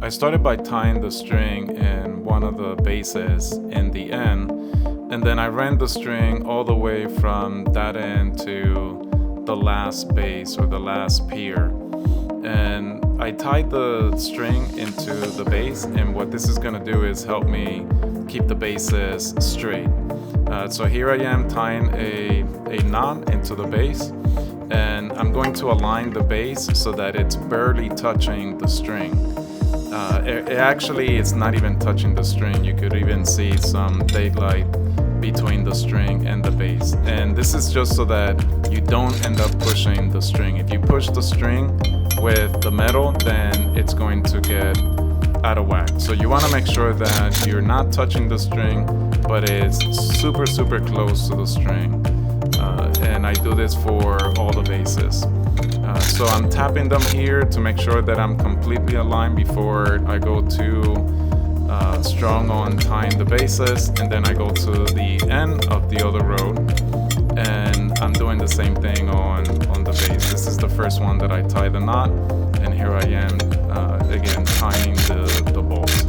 I started by tying the string in one of the bases in the end, and then I ran the string all the way from that end to the last base or the last pier. And I tied the string into the base, and what this is gonna do is help me keep the bases straight. So here I am tying a knot into the base, and I'm going to align the base so that it's barely touching the string. It's not even touching the string. You could even see some daylight between the string and the base. And this is just so that you don't end up pushing the string. If you push the string with the metal, then it's going to get out of whack. So you want to make sure that you're not touching the string, but it's super close to the string. And I do this for all the bases. So I'm tapping them here to make sure that I'm completely aligned before I go too strong on tying the bases, and then I go to the end of the other road and I'm doing the same thing on the base. This is the first one that I tie the knot, and here I am again tying the bolts.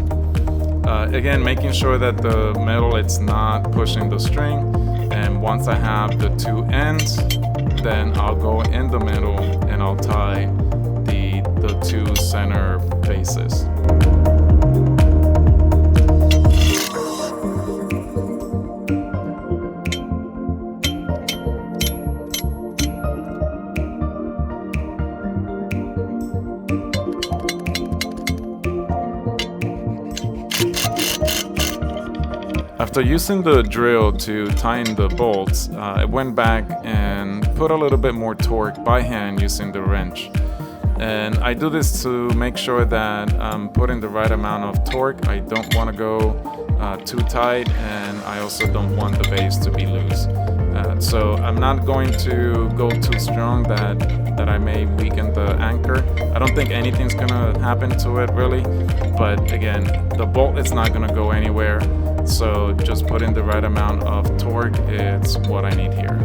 Again, making sure that the metal it's not pushing the string, and once I have the two ends, then I'll go in the middle and I'll tie the two center bases. After using the drill to tighten the bolts, I went back and put a little bit more torque by hand using the wrench. And I do this to make sure that I'm putting the right amount of torque. I don't want to go too tight, and I also don't want the base to be loose. So I'm not going to go too strong that I may weaken the anchor. I don't think anything's gonna happen to it really, but again, the bolt is not gonna go anywhere. So just putting the right amount of torque is what I need here.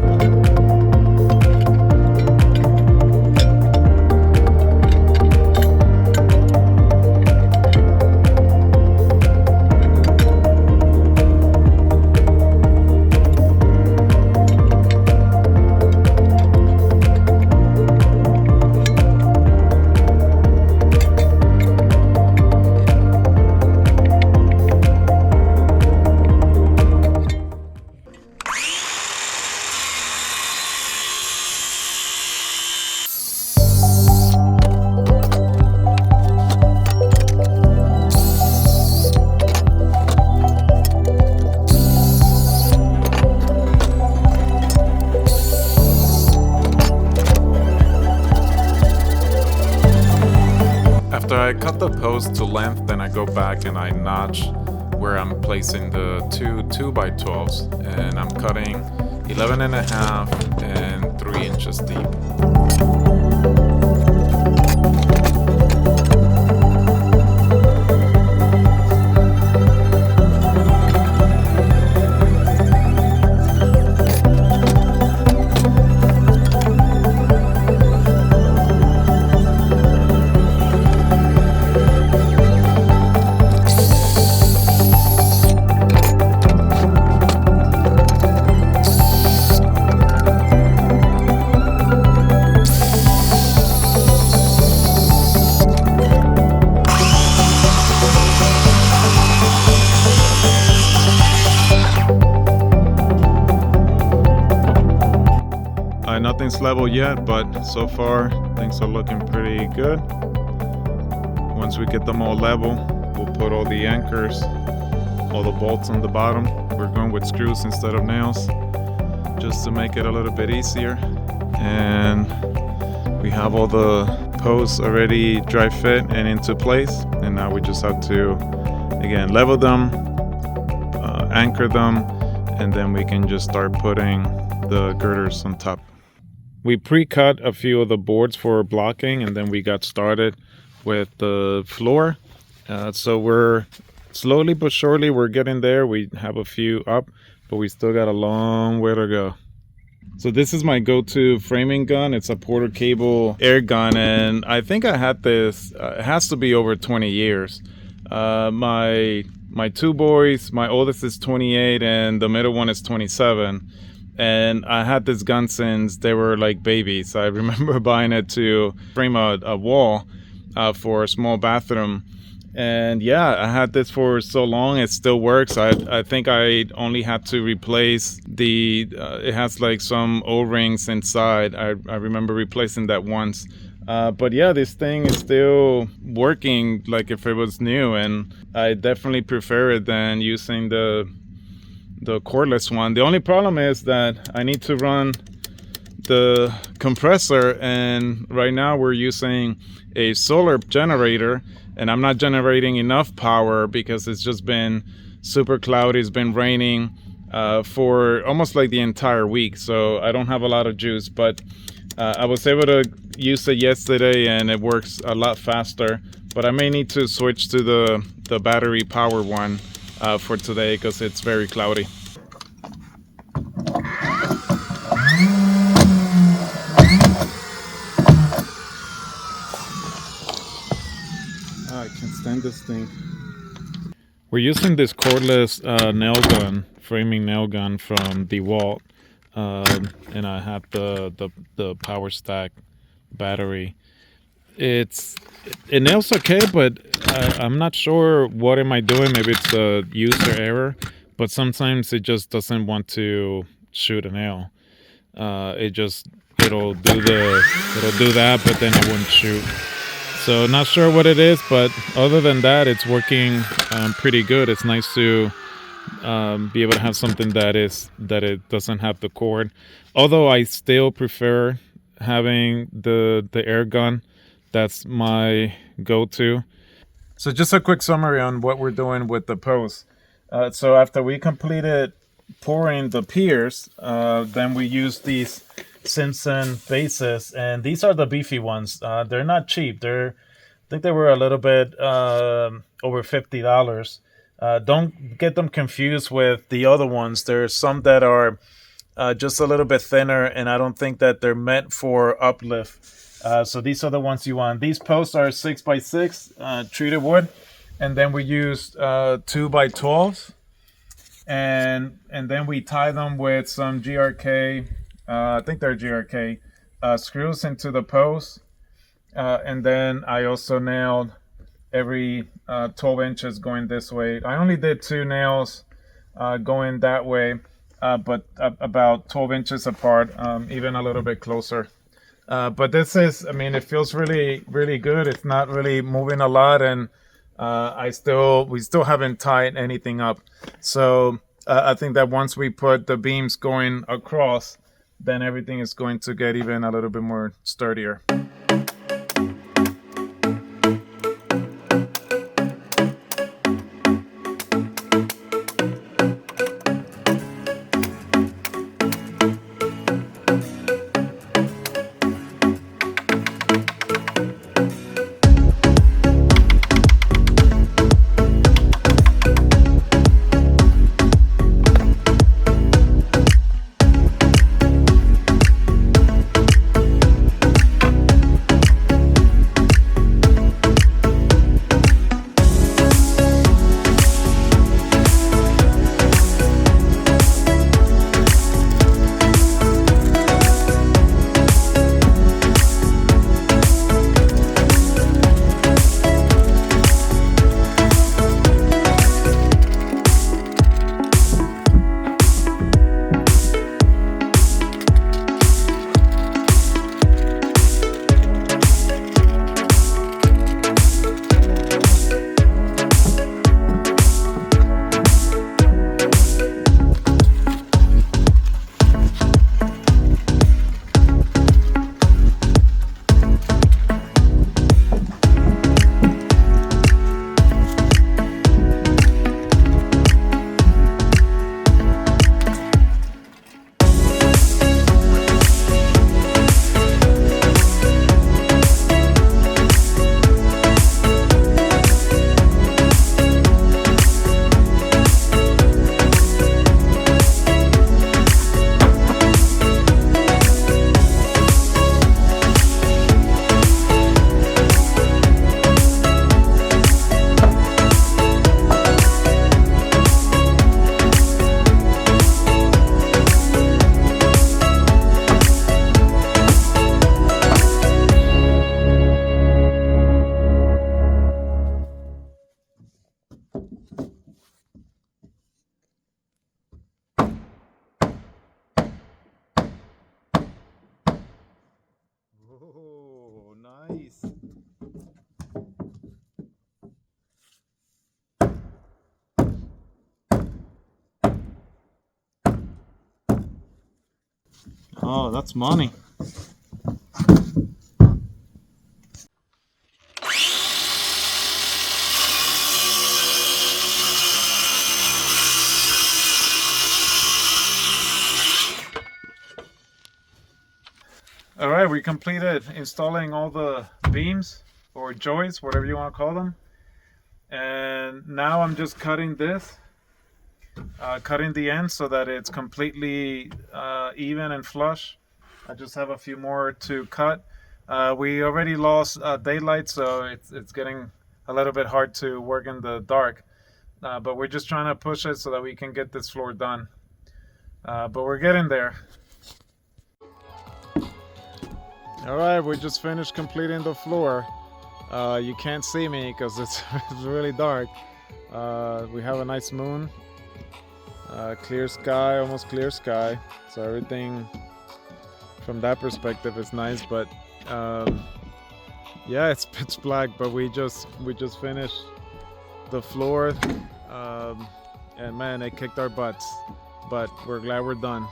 After I cut the post to length, then I go back and I notch where I'm placing the two 2x12s, and I'm cutting 11.5 and 3 inches deep. Nothing's level yet, but so far things are looking pretty good. Once we get them all level, we'll put all the anchors, all the bolts on the bottom. We're going with screws instead of nails, just to make it a little bit easier. And we have all the posts already dry fit and into place, and now we just have to again level them, anchor them, and then we can just start putting the girders on top. We pre-cut a few of the boards for blocking, and then we got started with the floor. So we're slowly but surely we're getting there. We have a few up, but we still got a long way to go. So this is my go-to framing gun. It's a Porter Cable air gun, and I think I had this. It has to be over 20 years. My two boys, my oldest is 28, and the middle one is 27. And I had this gun since they were like babies. I remember buying it to frame a wall for a small bathroom. And yeah, I had this for so long. It still works. I think I only had to replace it has like some O-rings inside. I remember replacing that once. But yeah, this thing is still working like if it was new. And I definitely prefer it than using the cordless one. The only problem is that I need to run the compressor, and right now we're using a solar generator, and I'm not generating enough power because it's just been super cloudy. It's been raining for almost like the entire week, so I don't have a lot of juice, but I was able to use it yesterday and it works a lot faster. But I may need to switch to the battery power one for today because it's very cloudy. I can't stand this thing. We're using this cordless nail gun, framing nail gun from DeWalt, and I have the Power Stack battery. It nails okay, but I'm not sure what am I doing. Maybe it's a user error, but sometimes it just doesn't want to shoot a nail. It'll do that, but then it won't shoot. So not sure what it is, but other than that, it's working pretty good. It's nice to be able to have something that it doesn't have the cord. Although I still prefer having the air gun. That's my go-to. So just a quick summary on what we're doing with the post. So after we completed pouring the piers, then we used these Simpson bases, and these are the beefy ones. They're not cheap. I think they were a little bit over $50. Don't get them confused with the other ones. There's some that are just a little bit thinner, and I don't think that they're meant for uplift. So these are the ones you want. These posts are 6x6 treated wood, and then we used 2x12s, and then we tie them with some GRK. I think they're GRK screws into the post, and then I also nailed every 12 inches going this way. I only did 2 nails going that way, but about 12 inches apart, even a little bit closer. But this is, I mean, it feels really, really good. It's not really moving a lot, and we still haven't tied anything up. So I think that once we put the beams going across, then everything is going to get even a little bit more sturdier. Oh, that's money. All right, we completed installing all the beams or joists, whatever you want to call them. And now I'm just cutting this, cutting the end so that it's completely even and flush. I just have a few more to cut. We already lost daylight, so it's getting a little bit hard to work in the dark. But we're just trying to push it so that we can get this floor done. But we're getting there. All right, we just finished completing the floor. You can't see me because it's really dark. We have a nice moon, clear sky, almost clear sky. So everything from that perspective is nice. But yeah, it's pitch black. But we just finished the floor, and man, it kicked our butts. But we're glad we're done.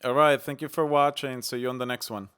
All right, thank you for watching. See you on the next one.